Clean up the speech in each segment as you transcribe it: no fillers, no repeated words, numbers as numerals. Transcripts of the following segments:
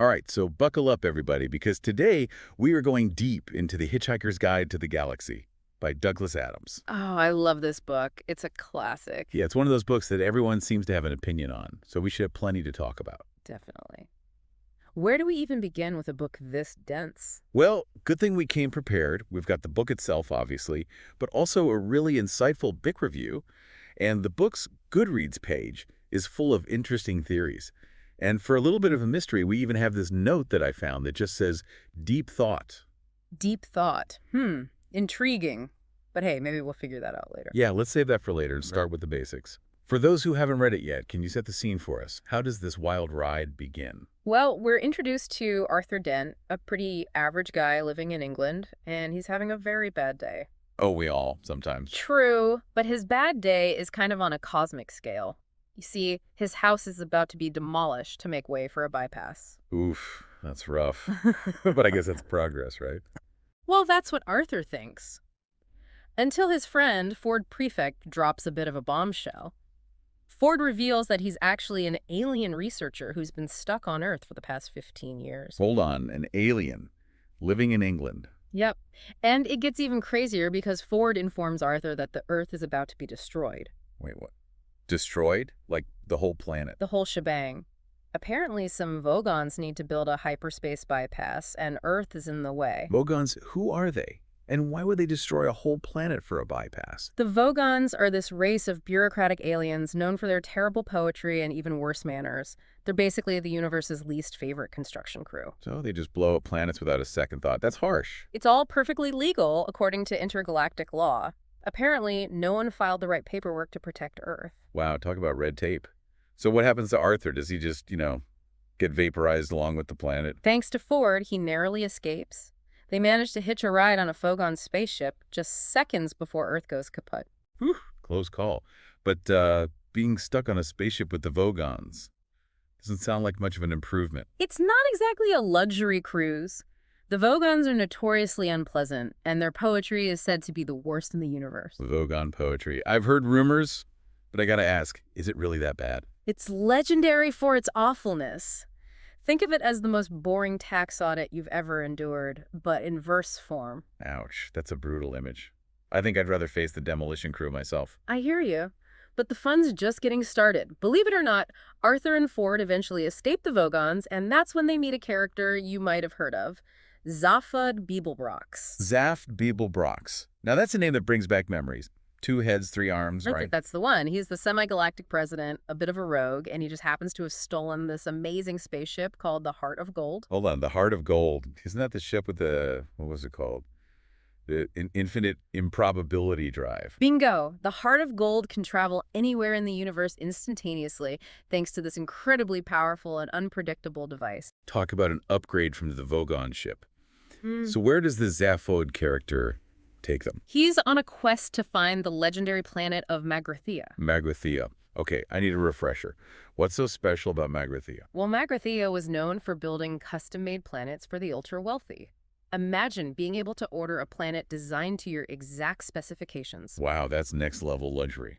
All right, so buckle up, everybody, because today we are going deep into The Hitchhiker's Guide to the Galaxy by Douglas Adams. Oh, I love this book. It's a classic. Yeah, it's one of those books that everyone seems to have an opinion on, so we should have plenty to talk about. Definitely. Where do we even begin with a book this dense? Well, good thing we came prepared. We've got the book itself, obviously, but also a really insightful book review. And the book's Goodreads page is full of interesting theories. And for a little bit of a mystery, we even have this note that I found that just says, deep thought. Deep thought. Intriguing. But hey, maybe we'll figure that out later. Yeah, let's save that for later and start with the basics. For those who haven't read it yet, can you set the scene for us? How does this wild ride begin? Well, we're introduced to Arthur Dent, a pretty average guy living in England, and he's having a very bad day. Oh, we all, sometimes. True, but his bad day is kind of on a cosmic scale. You see, his house is about to be demolished to make way for a bypass. Oof, that's rough. But I guess that's progress, right? Well, that's what Arthur thinks. Until his friend, Ford Prefect, drops a bit of a bombshell. Ford reveals that he's actually an alien researcher who's been stuck on Earth for the past 15 years. Hold on, an alien living in England. Yep. And it gets even crazier because Ford informs Arthur that the Earth is about to be destroyed. Wait, what? Destroyed? Like the whole planet? The whole shebang. Apparently, some Vogons need to build a hyperspace bypass, and Earth is in the way. Vogons, who are they? And why would they destroy a whole planet for a bypass? The Vogons are this race of bureaucratic aliens known for their terrible poetry and even worse manners. They're basically the universe's least favorite construction crew. So they just blow up planets without a second thought. That's harsh. It's all perfectly legal according to intergalactic law. Apparently, no one filed the right paperwork to protect Earth. Wow, talk about red tape. So what happens to Arthur? Does he just, get vaporized along with the planet? Thanks to Ford, he narrowly escapes. They manage to hitch a ride on a Vogon spaceship just seconds before Earth goes kaput. Whew, close call. But being stuck on a spaceship with the Vogons doesn't sound like much of an improvement. It's not exactly a luxury cruise. The Vogons are notoriously unpleasant, and their poetry is said to be the worst in the universe. Vogon poetry. I've heard rumors, but I gotta ask, is it really that bad? It's legendary for its awfulness. Think of it as the most boring tax audit you've ever endured, but in verse form. Ouch, that's a brutal image. I think I'd rather face the demolition crew myself. I hear you. But the fun's just getting started. Believe it or not, Arthur and Ford eventually escape the Vogons, and that's when they meet a character you might have heard of, Zaphod Beeblebrox. Zaft Beeblebrox. Now that's a name that brings back memories. 2 heads, 3 arms, right? That's the one. He's the semi-galactic president, a bit of a rogue, and he just happens to have stolen this amazing spaceship called the Heart of Gold. Hold on, the Heart of Gold. Isn't that the ship with what was it called? The infinite improbability drive. Bingo! The Heart of Gold can travel anywhere in the universe instantaneously, thanks to this incredibly powerful and unpredictable device. Talk about an upgrade from the Vogon ship. So where does the Zaphod character take them? He's on a quest to find the legendary planet of Magrathea. Magrathea. Okay, I need a refresher. What's so special about Magrathea? Well, Magrathea was known for building custom-made planets for the ultra-wealthy. Imagine being able to order a planet designed to your exact specifications. Wow, that's next-level luxury.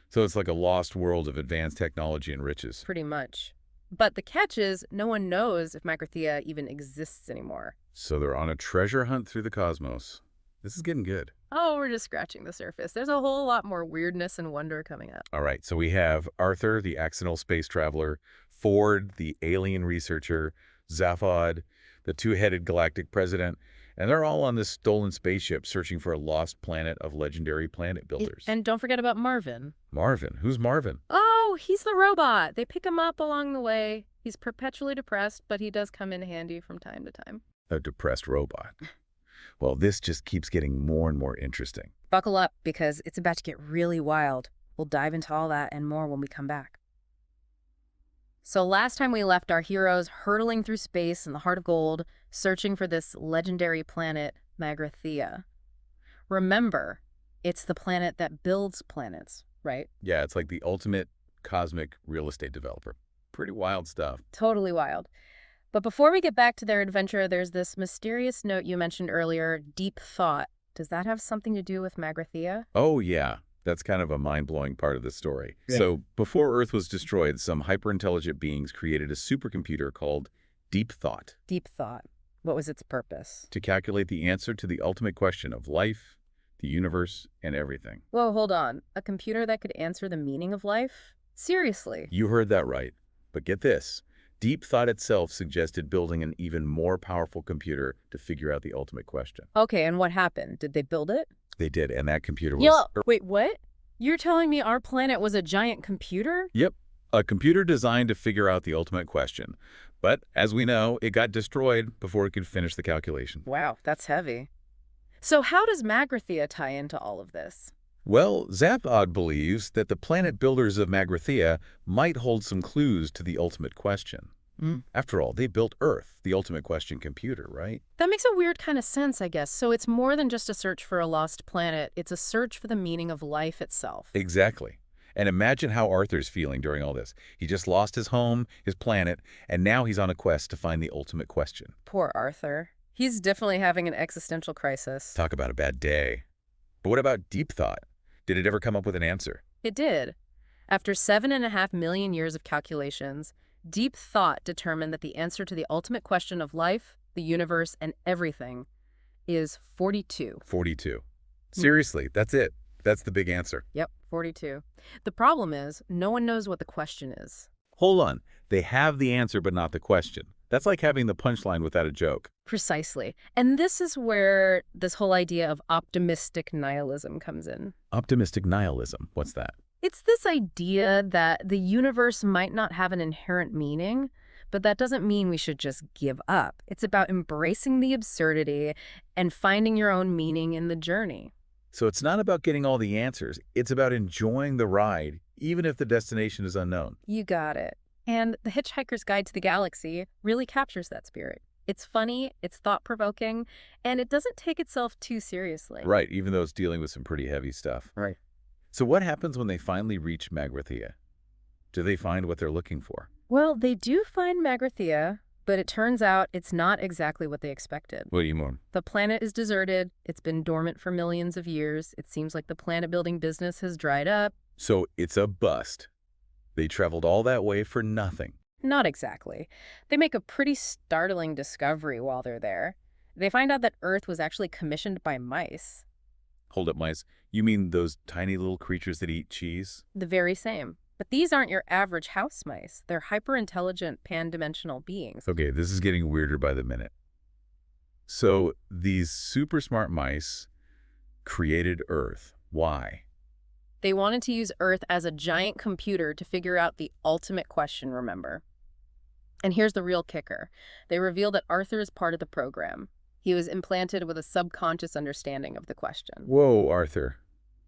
So it's like a lost world of advanced technology and riches. Pretty much. But the catch is, no one knows if Magrathea even exists anymore. So they're on a treasure hunt through the cosmos. This is getting good. Oh, we're just scratching the surface. There's a whole lot more weirdness and wonder coming up. All right, so we have Arthur, the accidental space traveler, Ford, the alien researcher, Zaphod, the 2-headed galactic president, and they're all on this stolen spaceship searching for a lost planet of legendary planet builders. And don't forget about Marvin. Marvin? Who's Marvin? Oh, he's the robot. They pick him up along the way. He's perpetually depressed, but he does come in handy from time to time. A depressed robot. Well, this just keeps getting more and more interesting. Buckle up, because it's about to get really wild. We'll dive into all that and more when we come back. So last time we left our heroes hurtling through space in the Heart of Gold, searching for this legendary planet, Magrathea. Remember, it's the planet that builds planets, right? Yeah, it's like the ultimate cosmic real estate developer. Pretty wild stuff. Totally wild. But before we get back to their adventure, there's this mysterious note you mentioned earlier, deep thought. Does that have something to do with Magrathea? Oh, yeah. That's kind of a mind-blowing part of the story. Yeah. So before Earth was destroyed, some hyper-intelligent beings created a supercomputer called deep thought, Deep thought. What was its purpose? to calculate the answer to the ultimate question of life, the universe, and everything. Whoa, hold on. A computer that could answer the meaning of life? Seriously? You heard that right. But get this. Deep thought itself suggested building an even more powerful computer to figure out the ultimate question. Okay, and what happened? Did they build it? They did, and that computer was... Yeah. Wait, what? You're telling me our planet was a giant computer? Yep, a computer designed to figure out the ultimate question. But, as we know, it got destroyed before it could finish the calculation. Wow, that's heavy. So how does Magrathea tie into all of this? Well, Zaphod believes that the planet builders of Magrathea might hold some clues to the ultimate question. After all, they built Earth, the ultimate question computer, right? That makes a weird kind of sense, I guess. So it's more than just a search for a lost planet. It's a search for the meaning of life itself. Exactly. And imagine how Arthur's feeling during all this. He just lost his home, his planet, and now he's on a quest to find the ultimate question. Poor Arthur. He's definitely having an existential crisis. Talk about a bad day. But what about deep thought? Did it ever come up with an answer? It did. After 7.5 million years of calculations, deep thought determined that the answer to the ultimate question of life, the universe, and everything is 42. 42. Seriously, that's it. That's the big answer. Yep, 42. The problem is, no one knows what the question is. Hold on. They have the answer, but not the question. That's like having the punchline without a joke. Precisely. And this is where this whole idea of optimistic nihilism comes in. Optimistic nihilism. What's that? It's this idea that the universe might not have an inherent meaning, but that doesn't mean we should just give up. It's about embracing the absurdity and finding your own meaning in the journey. So it's not about getting all the answers. It's about enjoying the ride, even if the destination is unknown. You got it. And The Hitchhiker's Guide to the Galaxy really captures that spirit. It's funny, it's thought-provoking, and it doesn't take itself too seriously. Right, even though it's dealing with some pretty heavy stuff. Right. So what happens when they finally reach Magrathea? Do they find what they're looking for? Well, they do find Magrathea, but it turns out it's not exactly what they expected. What do you mean? The planet is deserted. It's been dormant for millions of years. It seems like the planet-building business has dried up. So it's a bust. They traveled all that way for nothing. Not exactly. They make a pretty startling discovery while they're there. They find out that Earth was actually commissioned by mice. Hold up, mice. You mean those tiny little creatures that eat cheese? The very same. But these aren't your average house mice. They're hyper-intelligent, pan-dimensional beings. Okay, this is getting weirder by the minute. So these super smart mice created Earth. Why? They wanted to use Earth as a giant computer to figure out the ultimate question, remember? And here's the real kicker. They reveal that Arthur is part of the program. He was implanted with a subconscious understanding of the question. Whoa, Arthur.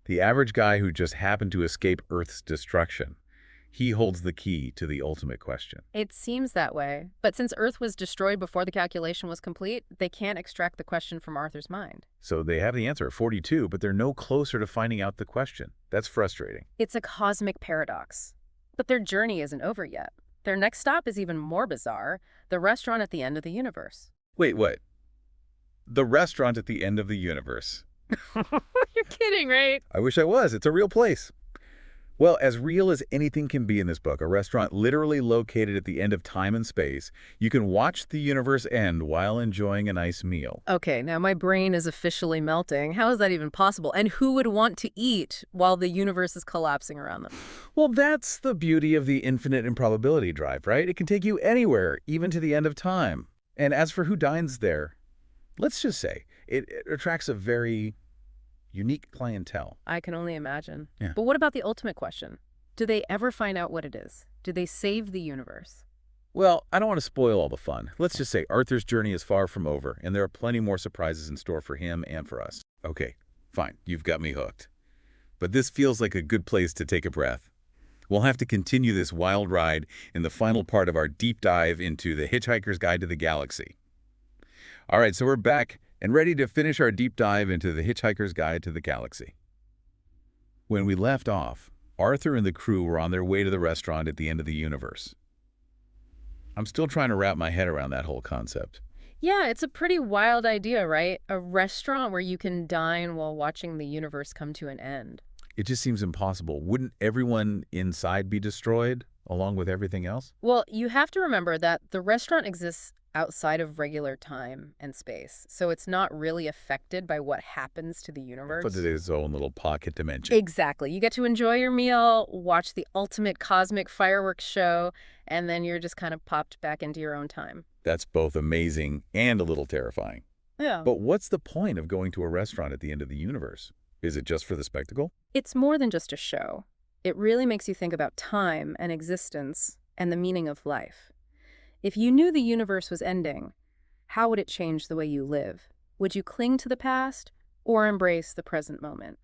The average guy who just happened to escape Earth's destruction. He holds the key to the ultimate question. It seems that way. But since Earth was destroyed before the calculation was complete, they can't extract the question from Arthur's mind. So they have the answer at 42, but they're no closer to finding out the question. That's frustrating. It's a cosmic paradox. But their journey isn't over yet. Their next stop is even more bizarre, the restaurant at the end of the universe. Wait, what? The restaurant at the end of the universe. You're kidding, right? I wish I was. It's a real place. Well, as real as anything can be in this book, a restaurant literally located at the end of time and space, you can watch the universe end while enjoying a nice meal. Okay, now my brain is officially melting. How is that even possible? And who would want to eat while the universe is collapsing around them? Well, that's the beauty of the infinite improbability drive, right? It can take you anywhere, even to the end of time. And as for who dines there, let's just say it attracts a very unique clientele. I can only imagine. Yeah. But what about the ultimate question? Do they ever find out what it is? Do they save the universe? Well, I don't want to spoil all the fun. Let's just say Arthur's journey is far from over, and there are plenty more surprises in store for him and for us. Okay, fine. You've got me hooked. But this feels like a good place to take a breath. We'll have to continue this wild ride in the final part of our deep dive into The Hitchhiker's Guide to the Galaxy. All right, so we're back and ready to finish our deep dive into The Hitchhiker's Guide to the Galaxy. When we left off, Arthur and the crew were on their way to the restaurant at the end of the universe. I'm still trying to wrap my head around that whole concept. Yeah, it's a pretty wild idea, right? A restaurant where you can dine while watching the universe come to an end. It just seems impossible. Wouldn't everyone inside be destroyed, along with everything else? Well, you have to remember that the restaurant exists outside of regular time and space, so it's not really affected by what happens to the Put it universe. in its own little pocket dimension. Exactly. You get to enjoy your meal, watch the ultimate cosmic fireworks show, and then you're just kind of popped back into your own time. That's both amazing and a little terrifying. Yeah. But what's the point of going to a restaurant at the end of the universe? Is it just for the spectacle? It's more than just a show. It really makes you think about time and existence and the meaning of life. If you knew the universe was ending, how would it change the way you live? Would you cling to the past or embrace the present moment?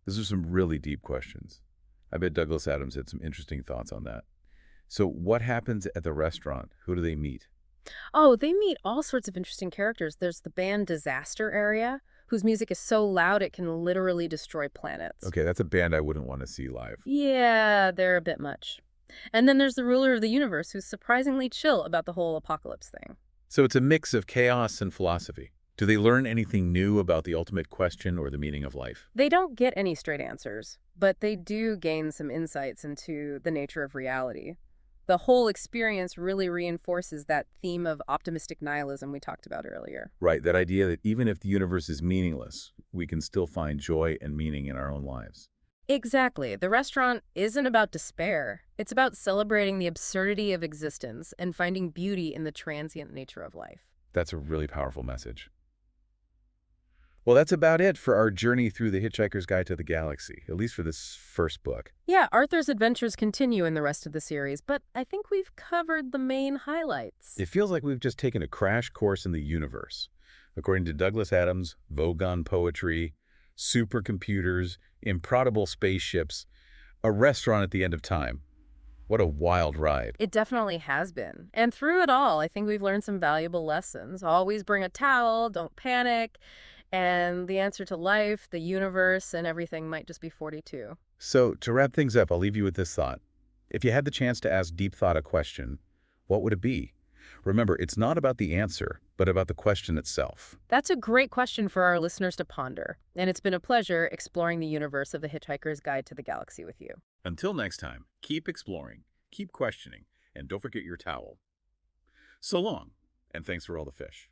Those are some really deep questions. I bet Douglas Adams had some interesting thoughts on that. So what happens at the restaurant? Who do they meet? Oh, they meet all sorts of interesting characters. There's the band Disaster Area, whose music is so loud it can literally destroy planets. Okay, that's a band I wouldn't want to see live. Yeah, they're a bit much. And then there's the ruler of the universe, who's surprisingly chill about the whole apocalypse thing. So it's a mix of chaos and philosophy. Do they learn anything new about the ultimate question or the meaning of life? They don't get any straight answers, but they do gain some insights into the nature of reality. The whole experience really reinforces that theme of optimistic nihilism we talked about earlier. Right, that idea that even if the universe is meaningless, we can still find joy and meaning in our own lives. Exactly. The restaurant isn't about despair. It's about celebrating the absurdity of existence and finding beauty in the transient nature of life. That's a really powerful message. Well, that's about it for our journey through the Hitchhiker's Guide to the Galaxy, at least for this first book. Yeah, Arthur's adventures continue in the rest of the series, but I think we've covered the main highlights. It feels like we've just taken a crash course in the universe. According to Douglas Adams, Vogon poetry, supercomputers, improbable spaceships, a restaurant at the end of time. What a wild ride. It definitely has been. And through it all, I think we've learned some valuable lessons. Always bring a towel, don't panic, and the answer to life, the universe, and everything might just be 42. So, to wrap things up, I'll leave you with this thought. If you had the chance to ask Deep Thought a question, what would it be? Remember, it's not about the answer, but about the question itself. That's a great question for our listeners to ponder, and it's been a pleasure exploring the universe of the Hitchhiker's Guide to the Galaxy with you. Until next time, keep exploring, keep questioning, and don't forget your towel. So long, and thanks for all the fish.